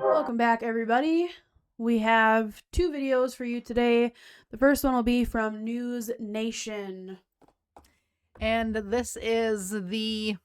Welcome back, everybody. We have two videos for you today. The first one will be from News Nation. And this is the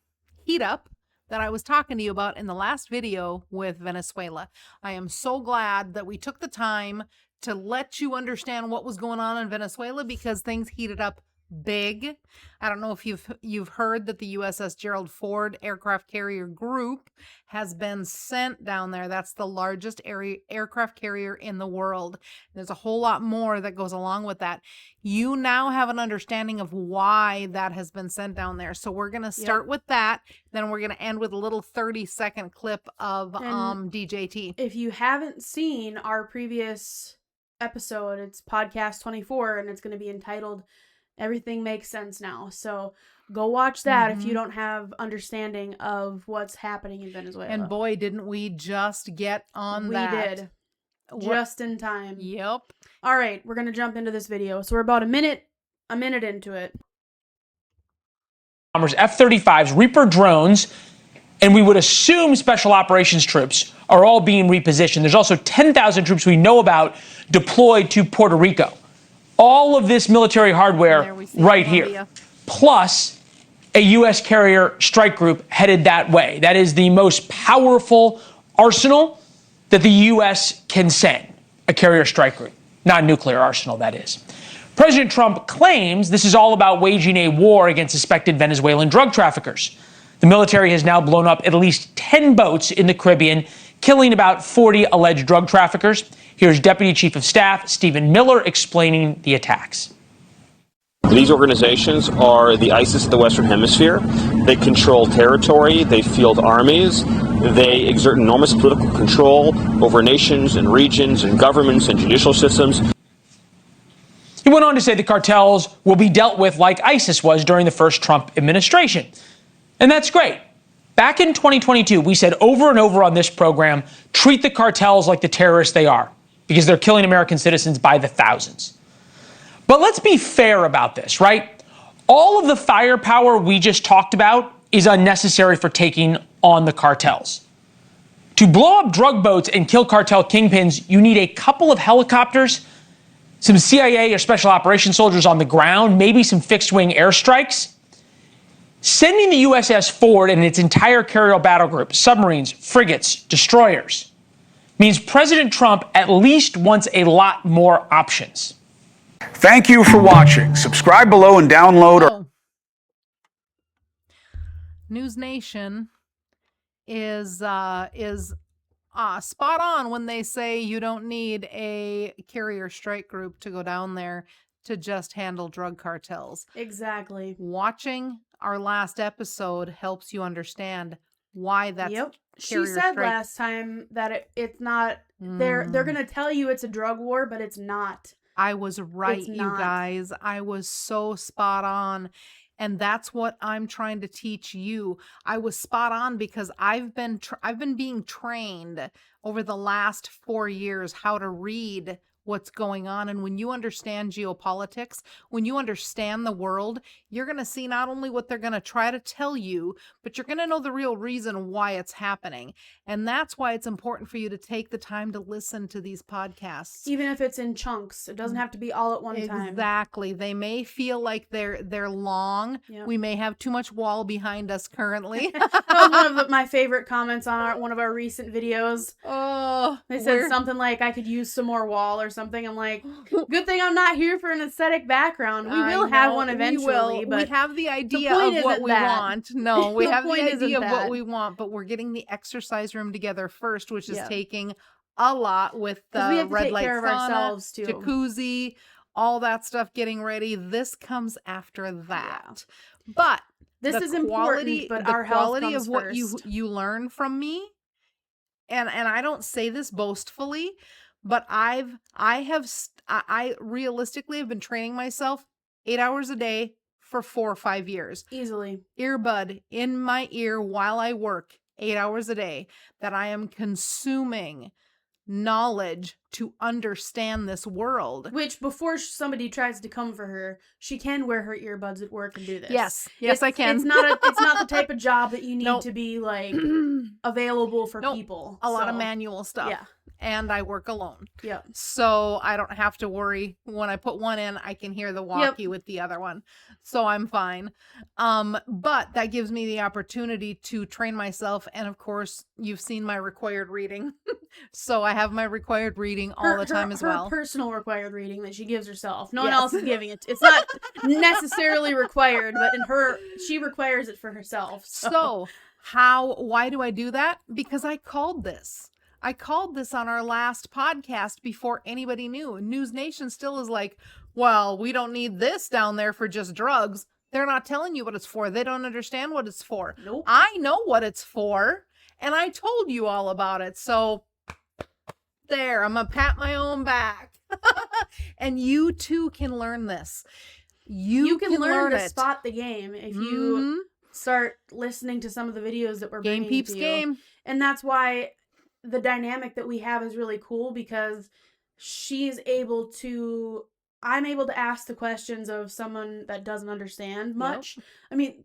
heat up that I was talking to you about in the last video with Venezuela. I am so glad that we took the time to let you understand what was going on in Venezuela, because things heated up big. I don't know if you've heard that the USS Gerald Ford aircraft carrier group has been sent down there. That's the largest aircraft carrier in the world. There's a whole lot more that goes along with that. You now have an understanding of why that has been sent down there. So we're going to start with that. Then we're going to end with a little 30-second clip of DJT. If you haven't seen our previous episode, it's podcast 24, and it's going to be entitled Everything Makes Sense Now. So go watch that if you don't have understanding of what's happening in Venezuela. And boy, didn't we just get on that. We did. Just in time. Yep. All right, we're going to jump into this video. So we're about a minute into it. F-35s, Reaper drones, and we would assume special operations troops are all being repositioned. There's also 10,000 troops we know about deployed to Puerto Rico. All of this military hardware right here, plus a U.S. carrier strike group headed that way. That is the most powerful arsenal that the U.S. can send, a carrier strike group, not a nuclear arsenal, that is. President Trump claims this is all about waging a war against suspected Venezuelan drug traffickers. The military has now blown up at least 10 boats in the Caribbean, killing about 40 alleged drug traffickers. Here's Deputy Chief of Staff Stephen Miller explaining the attacks. These organizations are the ISIS of the Western Hemisphere. They control territory, they field armies, they exert enormous political control over nations and regions and governments and judicial systems. He went on to say the cartels will be dealt with like ISIS was during the first Trump administration. And that's great. Back in 2022, we said over and over on this program, treat the cartels like the terrorists they are, because they're killing American citizens by the thousands. But let's be fair about this, right? All of the firepower we just talked about is unnecessary for taking on the cartels. To blow up drug boats and kill cartel kingpins, you need a couple of helicopters, some CIA or special operations soldiers on the ground, maybe some fixed-wing airstrikes. Sending the USS Ford and its entire carrier battle group, submarines, frigates, destroyers, means President Trump at least wants a lot more options. Thank you for watching. Subscribe below and download. News Nation is spot on when they say you don't need a carrier strike group to go down there to just handle drug cartels. Exactly. Watching our last episode helps you understand why that's She said last time that it's not. They're going to tell you it's a drug war, but it's not. I was right, you guys. I was so spot on. And that's what I'm trying to teach you. I was spot on because I've been being trained over the last 4 years how to read what's going on. And when you understand geopolitics, when you understand the world, you're going to see not only what they're going to try to tell you, but you're going to know the real reason why it's happening. And that's why it's important for you to take the time to listen to these podcasts. Even if it's in chunks, it doesn't have to be all at one time. Exactly. They may feel like they're long. Yep. We may have too much wall behind us currently. That was one of my favorite comments on one of our recent videos. Oh, they said something like, I could use some more wall or something. I'm like, good thing I'm not here for an aesthetic background. We will have one eventually. But we have the idea of what we want. No, we have the idea of what we want, but we're getting the exercise room together first, which is taking a lot with the red light sauna, too. Jacuzzi, all that stuff getting ready. This comes after that. Yeah. But this is important, but our quality health of what first. you learn from me, and I don't say this boastfully, but I realistically have been training myself 8 hours a day for 4 or 5 years. Easily. Earbud in my ear while I work 8 hours a day, that I am consuming knowledge to understand this world. Which, before somebody tries to come for her, she can wear her earbuds at work and do this. Yes, I can. It's not the type of job that you need Nope. to be like available for people. A lot of manual stuff. Yeah. And I work alone. Yep. So I don't have to worry. When I put one in, I can hear the walkie with the other one. So I'm fine. But that gives me the opportunity to train myself. And of course, you've seen my required reading. So I have my required reading all the time as well. Her personal required reading that she gives herself. No one else is giving it. It's not necessarily required, but she requires it for herself. So why do I do that? Because I called this. I called this on our last podcast before anybody knew. News Nation still is like, well, we don't need this down there for just drugs. They're not telling you what it's for. They don't understand what it's for. Nope. I know what it's for, and I told you all about it. So there, I'm going to pat my own back. And you too can learn this. You can learn to it. spot the game if you start listening to some of the videos that we're bringing Game peeps to you. game. And that's why the dynamic that we have is really cool, because I'm able to ask the questions of someone that doesn't understand much. Yep. I mean,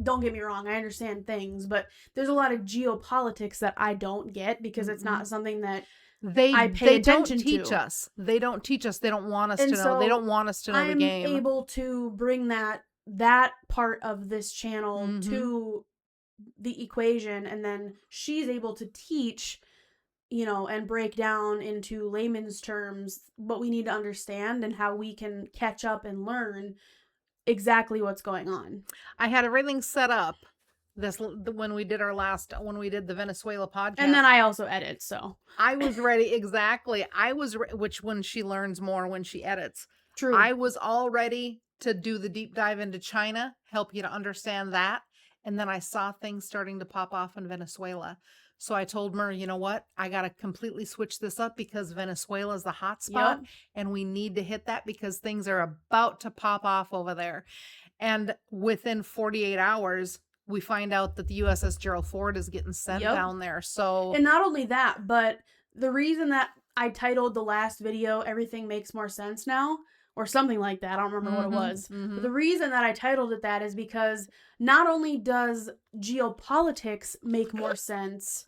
don't get me wrong, I understand things, but there's a lot of geopolitics that I don't get because it's not something that I pay attention to. They don't teach us. They don't teach us. They don't want us to know. They don't want us to know the game. I'm able to bring that part of this channel to the equation, and then she's able to teach, and break down into layman's terms what we need to understand and how we can catch up and learn exactly what's going on. I had everything set up when we did the Venezuela podcast. And then I also edit, so I was ready. Exactly. Which when she learns more when she edits. True. I was all ready to do the deep dive into China, help you to understand that. And then I saw things starting to pop off in Venezuela. So I told Murray, you know what? I got to completely switch this up because Venezuela is the hot spot and we need to hit that because things are about to pop off over there. And within 48 hours, we find out that the USS Gerald Ford is getting sent down there. So, and not only that, but the reason that I titled the last video, Everything Makes More Sense Now, or something like that. I don't remember what it was. But the reason that I titled it that is because not only does geopolitics make more sense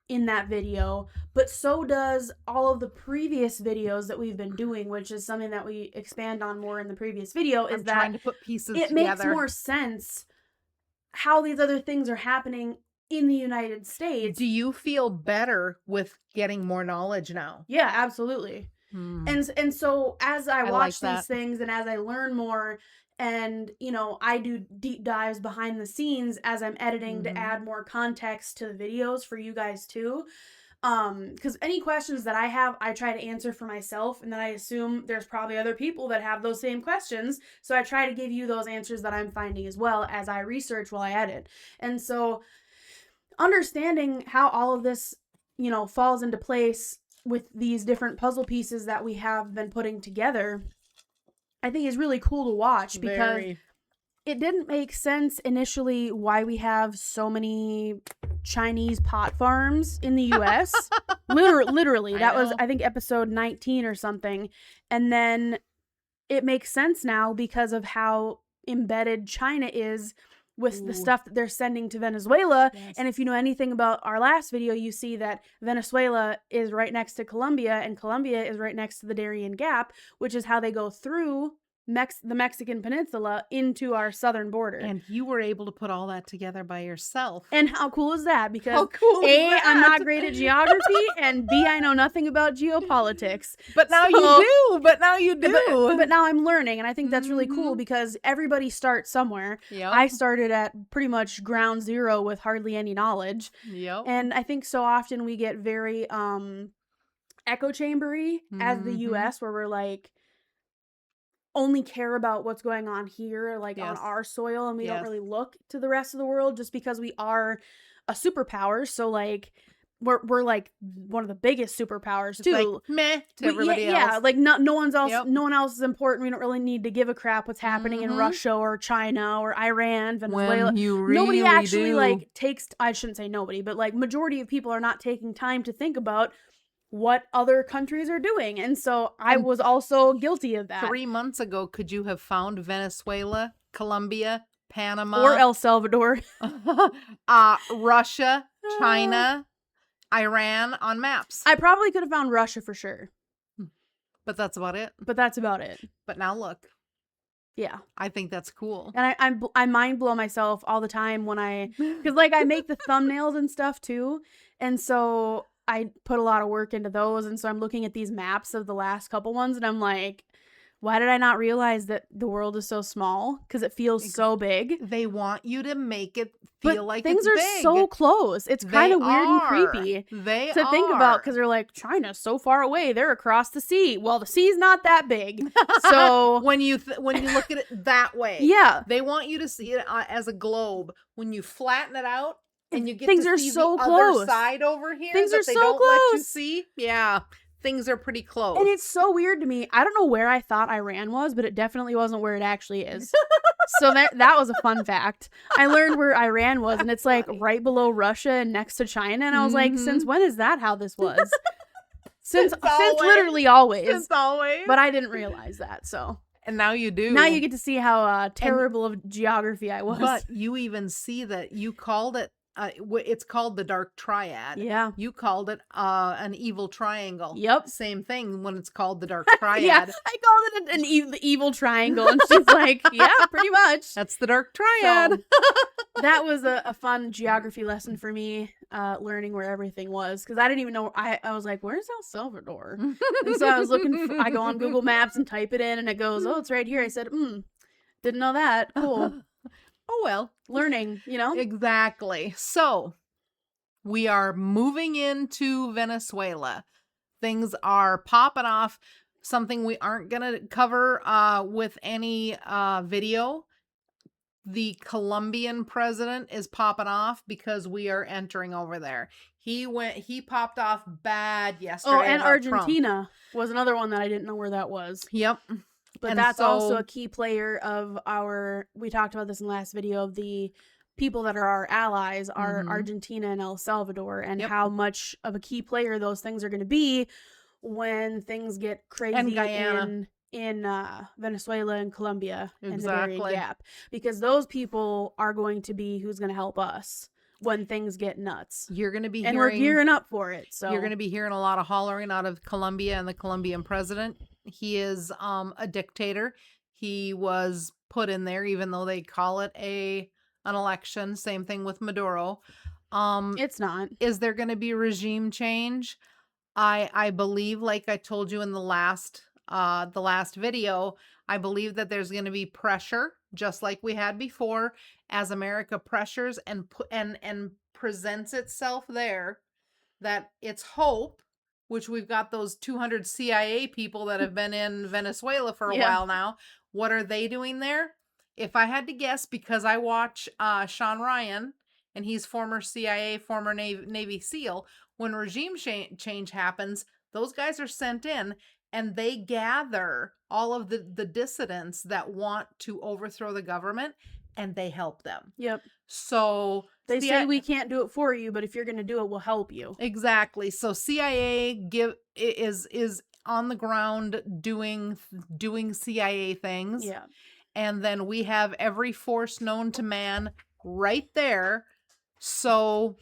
in that video, but so does all of the previous videos that we've been doing, which is something that we expand on more in the previous video, is that trying to put pieces it together. makes more sense how these other things are happening in the United States. Do you feel better with getting more knowledge now? Yeah, absolutely. And so as I watch these things and as I learn more and, I do deep dives behind the scenes as I'm editing to add more context to the videos for you guys too. Because any questions that I have, I try to answer for myself, and then I assume there's probably other people that have those same questions. So I try to give you those answers that I'm finding as well as I research while I edit. And so understanding how all of this, falls into place with these different puzzle pieces that we have been putting together, I think is really cool to watch because it didn't make sense initially why we have so many Chinese pot farms in the U.S. Literally. That was, I think, episode 19 or something. And then it makes sense now because of how embedded China is with the stuff that they're sending to Venezuela. Yes. And if you know anything about our last video, you see that Venezuela is right next to Colombia, and Colombia is right next to the Darien Gap, which is how they go through the Mexican peninsula into our southern border. And you were able to put all that together by yourself. And how cool is that? Because A, I'm not great at geography, and B, I know nothing about geopolitics. But now you do. But now I'm learning, and I think that's really cool because everybody starts somewhere. Yep. I started at pretty much ground zero with hardly any knowledge. Yep. And I think so often we get very echo chambery as the US, where we're like, only care about what's going on here, like on our soil, and we don't really look to the rest of the world just because we are a superpower. So like we're like one of the biggest superpowers too. Like, meh to everybody else. Yeah, like no one else is important. We don't really need to give a crap what's happening in Russia or China or Iran, Venezuela. When you really nobody actually like takes, I shouldn't say nobody, but like majority of people are not taking time to think about what other countries are doing. And so I was also guilty of that. 3 months ago, could you have found Venezuela, Colombia, Panama, Or El Salvador. Russia, China, Iran on maps? I probably could have found Russia for sure. But that's about it. But that's about it. But now look. Yeah. I think that's cool. And I mind blow myself all the time when because like I make the thumbnails and stuff too. And so I put a lot of work into those. And so I'm looking at these maps of the last couple ones and I'm like, why did I not realize that the world is so small? Because it feels so big. They want you to make it feel like things it's are big. so close. It's kind of weird and creepy to think about because they're like, China's so far away. They're across the sea. Well, the sea's not that big. So when you look at it that way, yeah, they want you to see it as a globe. When you flatten it out and you get things to are see so the close. other side over here, things that are they so don't close. let you see. Yeah. Things are pretty close. And it's so weird to me. I don't know where I thought Iran was, but it definitely wasn't where it actually is. So that was a fun fact. I learned where Iran was, and it's like right below Russia and next to China. And I was like, since when is that how this was? Since literally always. Since always. But I didn't realize that, so. And now you do. Now you get to see how terrible of geography I was. But you even see that you called it, it's called the Dark Triad. Yeah. You called it an evil triangle. Yep. Same thing when it's called the Dark Triad. Yeah, I called it an evil triangle. And she's like, yeah, pretty much. That's the Dark Triad. So, that was a fun geography lesson for me, learning where everything was. Because I didn't even know. I was like, where's El Salvador? And so I was looking, I go on Google Maps and type it in and it goes, oh, it's right here. I said, didn't know that. Cool. Oh, well. Learning, you know? Exactly. So, we are moving into Venezuela. Things are popping off. Something we aren't going to cover with any video. The Colombian president is popping off because we are entering over there. He popped off bad yesterday. Oh, and Trump. Argentina was another one that I didn't know where that was. Yep. But that's also a key player of we talked about this in the last video, of the people that are our allies are Argentina and El Salvador, and how much of a key player those things are going to be when things get crazy and Guyana. in Venezuela and Colombia and the Exactly. Darien Gap. Because those people are going to be who's going to help us when things get nuts. You're going to be we're gearing up for it. So you're going to be hearing a lot of hollering out of Colombia and the Colombian president. He is a dictator. He was put in there, even though they call it an election. Same thing with Maduro. It's not. Is there going to be regime change? I believe, like I told you in the last video, I believe that there's going to be pressure, just like we had before, as America pressures and presents itself there, that it's hope. Which we've got those 200 CIA people that have been in Venezuela for a while now. What are they doing there? If I had to guess, because I watch Sean Ryan, and he's former CIA, former Navy SEAL, when regime change happens, those guys are sent in and they gather all of the dissidents that want to overthrow the government and they help them. Yep. So they say we can't do it for you, but if you're going to do it, we'll help you. Exactly. So CIA is on the ground doing CIA things. Yeah. And then we have every force known to man right there. So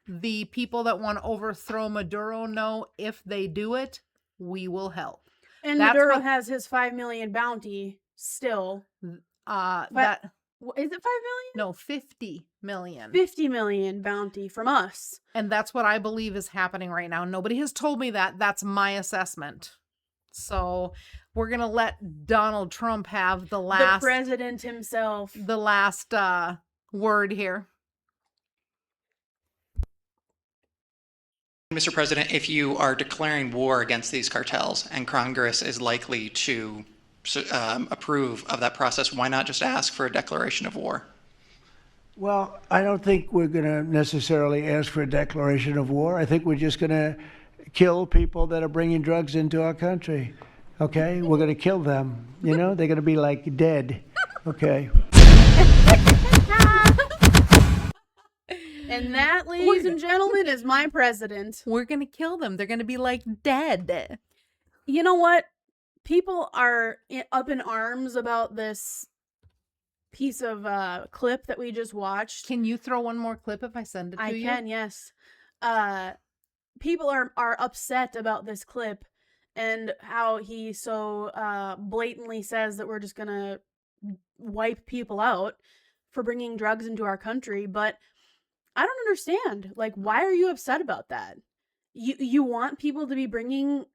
the people that want to overthrow Maduro know if they do it, we will help. And Maduro has his 5 million bounty still. Is it 5 million? No, 50 million. 50 million bounty from us. And that's what I believe is happening right now. Nobody has told me that. That's my assessment. So we're going to let Donald Trump have the president himself. The last word here. Mr. President, if you are declaring war against these cartels and Congress is likely to approve of that process, why not just ask for a declaration of war? Well, I don't think we're going to necessarily ask for a declaration of war. I think we're just going to kill people that are bringing drugs into our country. Okay? We're going to kill them. You know, they're going to be like dead. Okay. And that, ladies and gentlemen, is my president. We're going to kill them. They're going to be like dead. You know what? People are up in arms about this piece of clip that we just watched. Can you throw one more clip if I send it to you? I can, yes. People are upset about this clip and how he so blatantly says that we're just gonna wipe people out for bringing drugs into our country. But I don't understand. Like, why are you upset about that? You want people to be bringing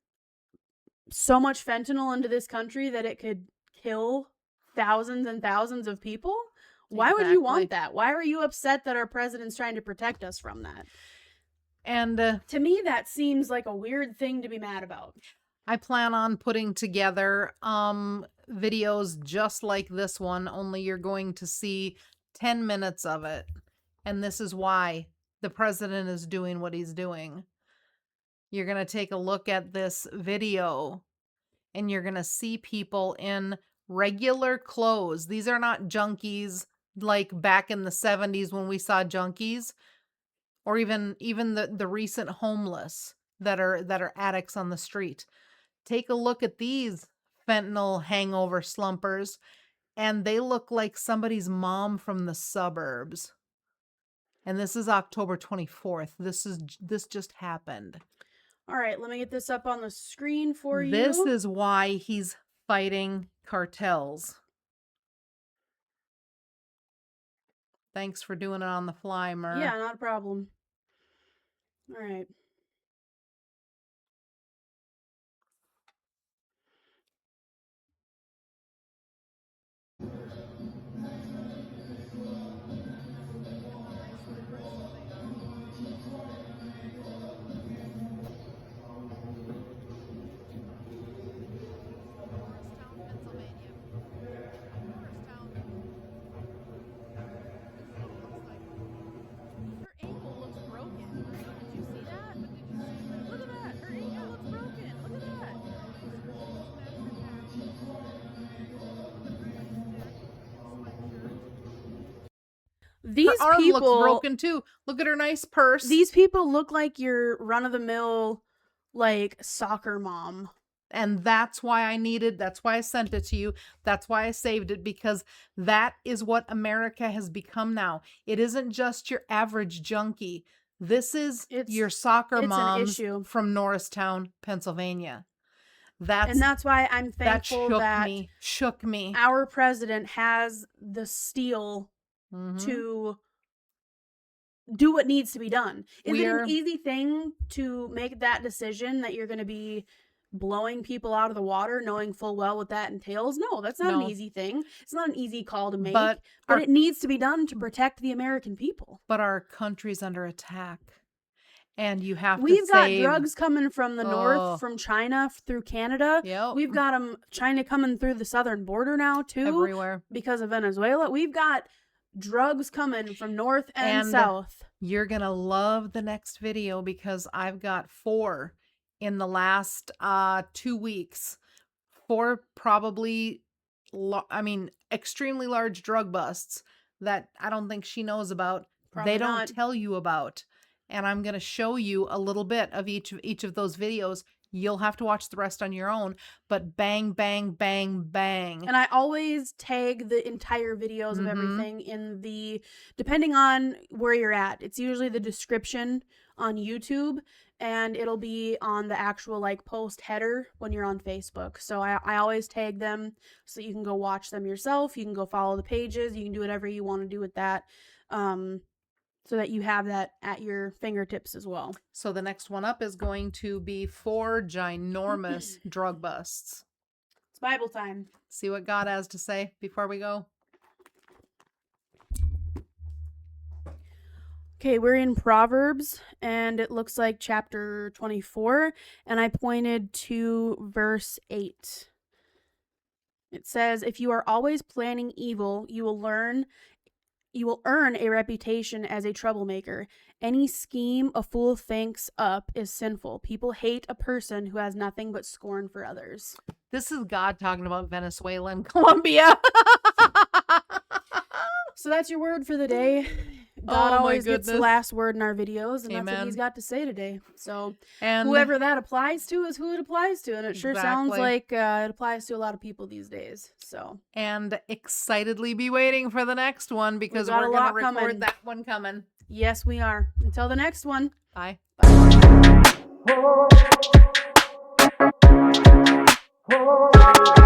so much fentanyl into this country that it could kill thousands and thousands of people? Why would you want that? Why are you upset that our president's trying to protect us from that? And to me, that seems like a weird thing to be mad about. I plan on putting together videos just like this one, only you're going to see 10 minutes of it. And this is why the president is doing what he's doing. You're going to take a look at this video and you're going to see people in regular clothes. These are not junkies like back in the 70s when we saw junkies, or even the recent homeless that are addicts on the street. Take a look at these fentanyl hangover slumpers, and they look like somebody's mom from the suburbs. And this is October 24th. This just happened. All right, let me get this up on the screen for you. This is why he's fighting cartels. Thanks for doing it on the fly, Mer. Yeah, not a problem. All right. These her arm people looks broken too. Look at her nice purse. These people look like your run-of-the-mill, like, soccer mom. And that's why I sent it to you. That's why I saved it, because that is what America has become now. It isn't just your average junkie. This is your soccer moms from Norristown, Pennsylvania. That's why I'm thankful that shook me. Our president has the steel to do what needs to be done. Is it an easy thing to make that decision that you're going to be blowing people out of the water, knowing full well what that entails? No, that's not an easy thing. It's not an easy call to make, but it needs to be done to protect the American people. But our country's under attack. And you have We've got drugs coming from the north, from China through Canada. Yep. We've got China coming through the southern border now too. Everywhere. Because of Venezuela. We've got drugs coming from north and south. You're going to love the next video because I've got 4 in the last 2 weeks. 4 probably, extremely large drug busts that I don't think she knows about. They don't tell you about. And I'm going to show you a little bit of each of those videos. You'll have to watch the rest on your own, but bang, bang, bang, bang. And I always tag the entire videos of everything in depending on where you're at. It's usually the description on YouTube, and it'll be on the actual like post header when you're on Facebook. So I always tag them so you can go watch them yourself. You can go follow the pages. You can do whatever you want to do with that. So that you have that at your fingertips as well. So the next one up is going to be 4 ginormous drug busts. It's Bible time. See what God has to say before we go. Okay, we're in Proverbs, and it looks like chapter 24, and I pointed to verse 8. It says, "If you are always planning evil, you will earn a reputation as a troublemaker. Any scheme a fool thinks up is sinful. People hate a person who has nothing but scorn for others." This is God talking about Venezuela and Colombia. So that's your word for the day. God Oh, my always gets the goodness. last word in our videos, and that's what Amen. he's got to say today. So And whoever that applies to is who it applies to, and it sure sounds Exactly. like it applies to a lot of people these days. So and excitedly be waiting for the next one because got a we're going to lot record coming. that one coming. yes, we are. Until the next one. Bye. Bye.